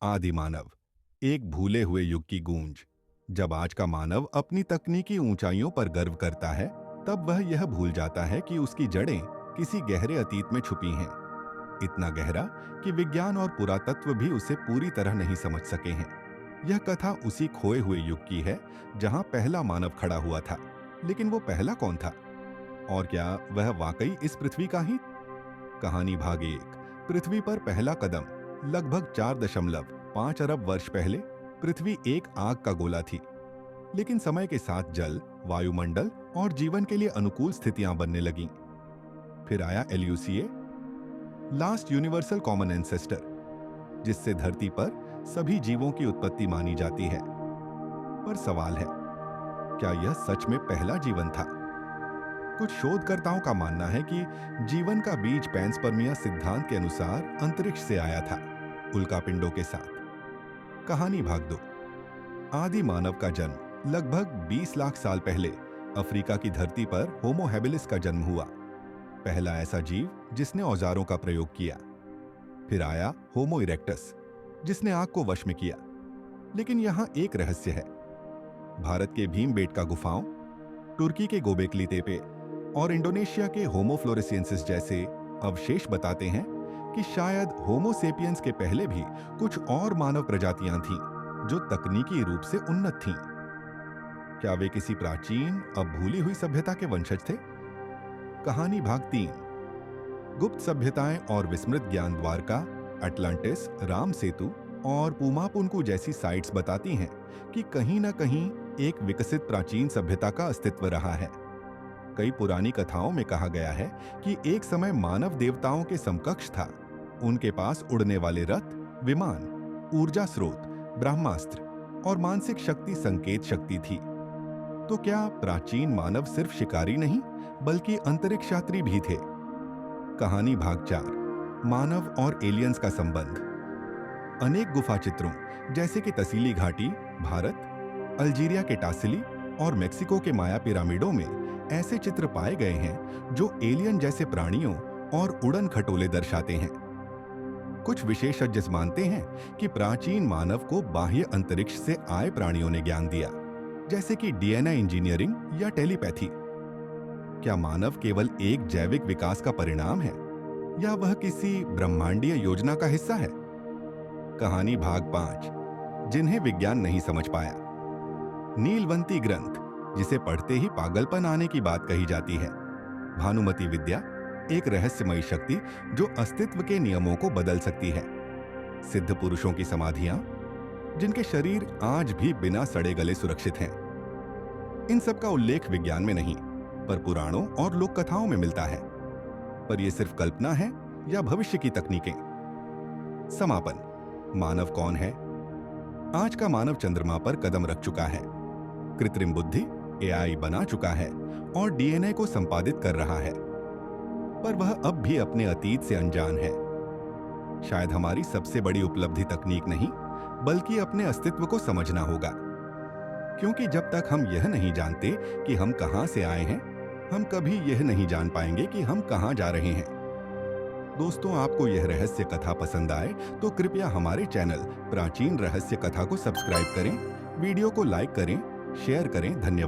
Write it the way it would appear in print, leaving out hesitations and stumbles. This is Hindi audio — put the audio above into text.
आदि मानव, एक भूले हुए युग की गूंज। जब आज का मानव अपनी तकनीकी ऊंचाइयों पर गर्व करता है, तब वह यह भूल जाता है कि उसकी जड़ें किसी गहरे अतीत में छुपी हैं। इतना गहरा कि विज्ञान और पुरातत्व भी उसे पूरी तरह नहीं समझ सके हैं। यह कथा उसी खोए हुए युग की है जहां पहला मानव खड़ा हुआ था। लेकिन वो पहला कौन था? और क्या वह वाकई इस पृथ्वी का ही? कहानी भाग 1। पृथ्वी पर पहला कदम। लगभग 4.5 अरब वर्ष पहले पृथ्वी एक आग का गोला थी। लेकिन समय के साथ जल, वायुमंडल और जीवन के लिए अनुकूल स्थितियां बनने लगीं। फिर आया एलयूसीए, लास्ट यूनिवर्सल कॉमन एंसेस्टर, जिससे धरती पर सभी जीवों की उत्पत्ति मानी जाती है। पर सवाल है, क्या यह सच में पहला जीवन था? कुछ शोधकर्ताओं का मानना है कि जीवन का बीज पैंसपर्मिया सिद्धांत के अनुसार अंतरिक्ष से आया था, उल्कापिंडों के साथ। कहानी भाग 2। आदि मानव का जन्म। लगभग 20 लाख साल पहले अफ्रीका की धरती पर होमो हैबिलिस का जन्म हुआ, पहला ऐसा जीव जिसने औजारों का प्रयोग किया। फिर आया होमो इरेक्टस, जिसने आग को वश में किया। लेकिन यहां एक रहस्य है। भारत के भीमबेटका गुफाओं, तुर्की के गोबेकली तेपे और इंडोनेशिया के होमो फ्लोरेसियंसिस जैसे अवशेष बताते हैं कि शायद होमो सेपियंस के पहले भी कुछ और मानव प्रजातियां थीं जो तकनीकी रूप से उन्नत थीं। क्या वे किसी प्राचीन, अब भूली हुई सभ्यता के वंशज थे? कहानी भाग 3। गुप्त सभ्यताएं और विस्मृत ज्ञान। द्वारका, अटलांटिस, राम सेतु और पूमापुनकु जैसी साइट्स बताती हैं कि कहीं न कहीं एक विकसित प्राचीन सभ्यता का अस्तित्व रहा है। कई पुरानी कथाओं में कहा गया है कि एक समय मानव देवताओं के समकक्ष था। उनके पास उड़ने वाले रथ, विमान, ऊर्जा स्रोत, ब्रह्मास्त्र और मानसिक शक्ति संकेत शक्ति थी। तो क्या प्राचीन मानव सिर्फ शिकारी नहीं, बल्कि अंतरिक्ष यात्री भी थे? कहानी भाग 4। मानव और एलियंस का संबंध। अनेक गुफा चित्रों, जैसे कि तसीली घाटी, भारत, अल्जीरिया के टासिली और मेक्सिको के माया पिरामिडों में ऐसे चित्र पाए गए हैं जो एलियन जैसे प्राणियों और उड़न खटोले दर्शाते हैं। कुछ विशेषज्ञ मानते हैं कि प्राचीन मानव को बाह्य अंतरिक्ष से आए प्राणियों ने ज्ञान दिया, जैसे कि डीएनए इंजीनियरिंग या टेलीपैथी। क्या मानव केवल एक जैविक विकास का परिणाम है, या वह किसी ब्रह्मांडीय योजना का हिस्सा है? कहानी भाग 5। जिन्हें विज्ञान नहीं समझ पाया। नीलवंती ग्रंथ, जिसे पढ़ते ही पागलपन आने की बात कही जाती है। भानुमति विद्या, एक रहस्यमयी शक्ति जो अस्तित्व के नियमों को बदल सकती है। सिद्ध पुरुषों की समाधियां, जिनके शरीर आज भी बिना सड़े गले सुरक्षित हैं। इन सब का उल्लेख विज्ञान में नहीं, पर पुराणों और लोक कथाओं में मिलता है। पर यह सिर्फ कल्पना है या भविष्य की तकनीकें? समापन। मानव कौन है? आज का मानव चंद्रमा पर कदम रख चुका है, कृत्रिम बुद्धि एआई बना चुका है और डीएनए को संपादित कर रहा है। पर वह अब भी अपने अतीत से अनजान है। शायद हमारी सबसे बड़ी उपलब्धि तकनीक नहीं, बल्कि अपने अस्तित्व को समझना होगा। क्योंकि जब तक हम यह नहीं जानते कि हम कहां से आए हैं, हम कभी यह नहीं जान पाएंगे कि हम कहां जा रहे हैं। दोस्तों, आपको यह रहस्य कथा पसंद आए तो कृपया हमारे चैनल प्राचीन रहस्य कथा को सब्सक्राइब करें, वीडियो को लाइक करें, शेयर करें। धन्यवाद।